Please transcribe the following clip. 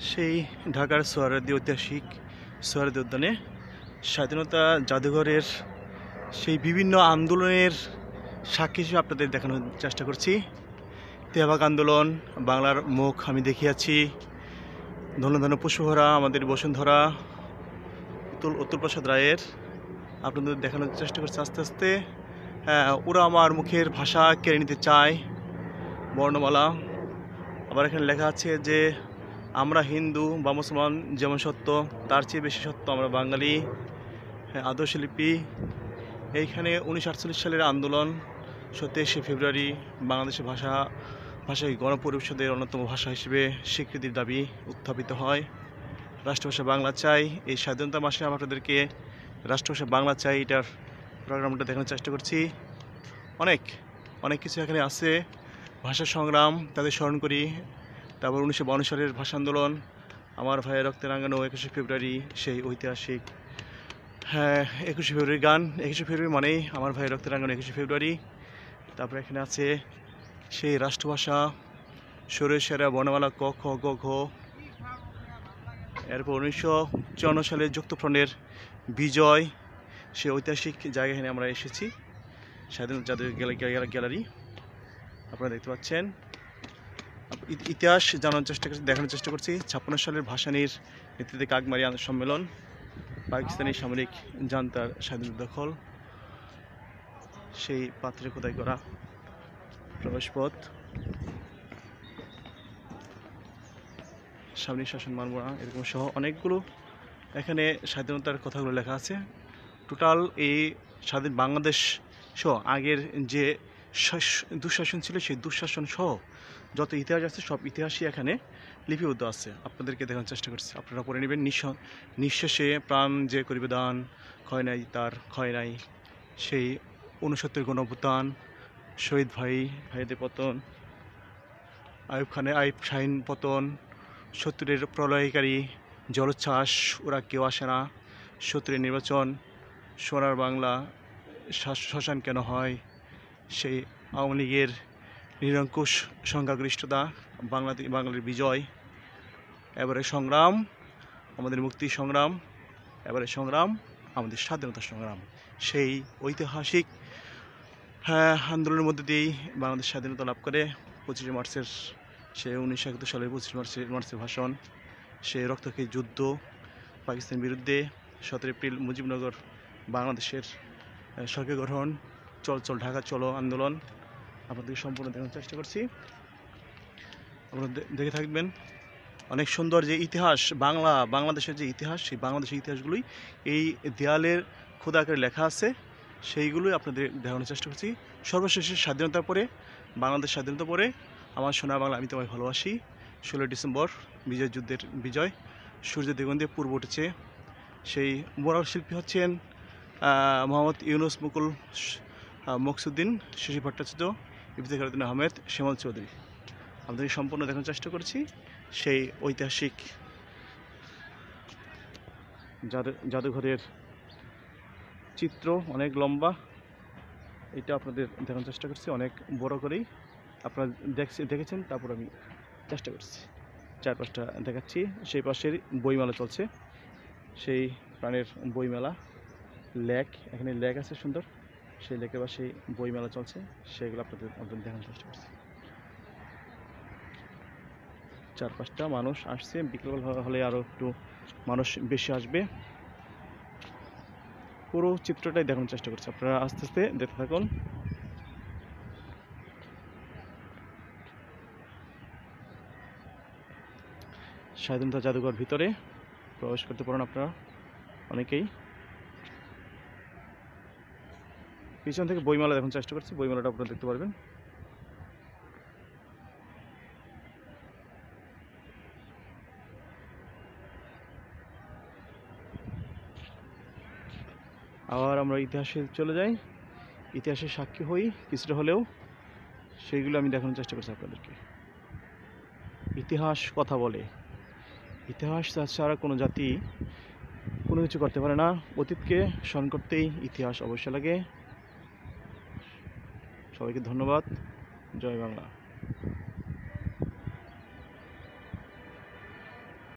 সেই ঢাকার সোহরাওয়ার্দী ঐতিহাসিক সোহরাওয়ার্দী উদ্যানে স্বাধীনতা জাদুঘরের সেই বিভিন্ন আন্দোলনের সাক্ষী হিসেবে আপনাদের দেখানোর চেষ্টা করছি। তেহবাগ আন্দোলন, বাংলার মুখ আমি দেখিয়াছি, ধন্য ধন্য পুষ্পভরা আমাদের বসুন্ধরা, উত্তরপ্রসাদ রায়ের আপনাদের দেখানোর চেষ্টা করছি আস্তে আস্তে। ওরা আমার মুখের ভাষা কেড়ে নিতে চায়, বর্ণমালা। আবার এখানে লেখা আছে যে আমরা হিন্দু বা মুসলমান যেমন সত্য তার চেয়ে বেশি সত্য আমরা বাঙালি। আদর্শলিপি এইখানে 1948 সালের আন্দোলন 27শে ফেব্রুয়ারি বাংলাদেশের ভাষায় গণপরিষদের অন্যতম ভাষা হিসেবে স্বীকৃতির দাবি উত্থাপিত হয়। রাষ্ট্রভাষা বাংলা চাই। এই স্বাধীনতা মাসে আমরা আপনাদেরকে রাষ্ট্রভাষা বাংলা চাই এটার প্রোগ্রামটা দেখানোর চেষ্টা করছি। অনেক কিছু এখানে আছে। ভাষা সংগ্রাম তাদের স্মরণ করি। তারপর 1952 সালের ভাষা আন্দোলন, আমার ভাইয়ের রক্তে রাঙানো 21শে ফেব্রুয়ারি, সেই ঐতিহাসিক 21শে ফেব্রুয়ারি গান। 21শে ফেব্রুয়ারি মানেই আমার ভাইয়ের রক্তে রাঙানো 21শে ফেব্রুয়ারি। তারপরে এখানে আছে সেই রাষ্ট্রভাষা, সেরা বর্ণমালা ক খ গ ঘ। এরপর 1954 সালে যুক্তফ্রন্টের বিজয়, সে ঐতিহাসিক জায়গা এখানে আমরা এসেছি। স্বাধীনতা জাদুঘর গ্যালারি আপনারা দেখতে পাচ্ছেন। ইতিহাস দেখানোর চেষ্টা করছি। 56 সালের ভাসানীর নেতৃত্বে কাকমারি সম্মেলন, পাকিস্তানি সামরিক জান্তার স্বাধীনতা দখল, সেই পাত্রে খোদাই করা প্রবেশপথ, সামরিক শাসন মানব না, এরকম সহ অনেকগুলো এখানে স্বাধীনতার কথাগুলো লেখা আছে। টোটাল এই স্বাধীন বাংলাদেশ সহ আগের যে দুঃশাসন ছিল সেই দুঃশাসন সহ যত ইতিহাস আছে সব ইতিহাসই এখানে লিপিবদ্ধ আছে। আপনাদেরকে দেখানোর চেষ্টা করছি, আপনারা পড়ে নেবেন। নিঃশেষে প্রাণ যে করিবে দান, ক্ষয় নাই তার ক্ষয় নাই, সেই 69 গণঅভ্যুত্থান, শহীদ ভাইদের পতন, আইয়ুব শাহীন পতন, 70-এর প্রলয়কারী জলোচ্ছ্বাস, ওরা কেউ আসে না, 70-এর নির্বাচন, সোনার বাংলা, শ্মশান কেন হয়, সেই আওয়ামী লীগের নিরঙ্কুশ সংখ্যাগরিষ্ঠতা, বাঙালির বিজয়, এবারে সংগ্রাম আমাদের মুক্তি সংগ্রাম, এবারে সংগ্রাম আমাদের স্বাধীনতা সংগ্রাম। সেই ঐতিহাসিক আন্দোলনের মধ্যে দিয়েই বাংলাদেশ স্বাধীনতা লাভ করে। 25শে মার্চের সে 1971 সালের 25শে মার্চের ভাষণ, সে রক্তক্ষয়ী যুদ্ধ পাকিস্তানের বিরুদ্ধে, 17 এপ্রিল মুজিবনগর বাংলাদেশের সরকার গঠন, চল ঢাকা চলো আন্দোলন। আপনাদেরকে সম্পূর্ণ দেখানোর চেষ্টা করছি, আপনারা দেখে থাকবেন। অনেক সুন্দর যে ইতিহাস বাংলাদেশের যে ইতিহাস, সেই বাংলাদেশের ইতিহাসগুলোই এই দেয়ালের খোদা আকারে লেখা আছে, সেইগুলোই আপনাদের দেখানোর চেষ্টা করছি। সর্বশেষে স্বাধীনতার পরে, বাংলাদেশ স্বাধীনতা পরে আমার সোনা বাংলা আমি তোমায় ভালোবাসি, 16 ডিসেম্বর বিজয় যুদ্ধের বিজয়, সূর্য দিগন্তে পূর্ব উঠেছে। সেই মোরাল শিল্পী হচ্ছেন মোহাম্মদ ইউনুস, মুকুল মকসুদ্দিন, শশী ভট্টাচার্য, ইফতেখার উদ্দিন আহমেদ, শ্যামল চৌধুরী। আপনাদের সম্পূর্ণ দেখানোর চেষ্টা করছি সেই ঐতিহাসিক জাদুঘরের চিত্র। অনেক লম্বা, এটা আপনাদের দেখানোর চেষ্টা করছি অনেক বড় করেই। আপনারা দেখেছেন, তারপর আমি চেষ্টা করছি 4-5টা দেখাচ্ছি। সেই পাশের বইমেলা চলছে, সেই প্রাণের বইমেলা, এখানে লেক আছে সুন্দর, সেই লেকের পাশে বইমেলা চলছে, সেগুলো আপনাদের দেখানোর চেষ্টা করছি। 4-5টা মানুষ আসছে, বিকেলবেলা হলে আরও একটু মানুষ বেশি আসবে। পুরো চিত্রটাই দেখানোর চেষ্টা করছি, আপনারা আস্তে আস্তে দেখতে থাকুন। স্বাধীনতা জাদুঘর ভিতরে প্রবেশ করতে পারেন আপনারা অনেকেই। পিছন থেকে বইমেলা দেখানোর চেষ্টা করছি, বইমেলাটা আপনারা দেখতে পারবেন। আবার আমরা ইতিহাসে চলে যাই, ইতিহাসের সাক্ষী হই কিছুটা হলেও, সেইগুলো আমি দেখানোর চেষ্টা করছি আপনাদেরকে। ইতিহাস কথা বলে, ইতিহাস ছাড়া কোনো জাতি কোনো কিছু করতে পারে না। অতীতকে স্মরণ করতেই ইতিহাস অবশ্যই লাগে। সবাইকে ধন্যবাদ। জয় বাংলা।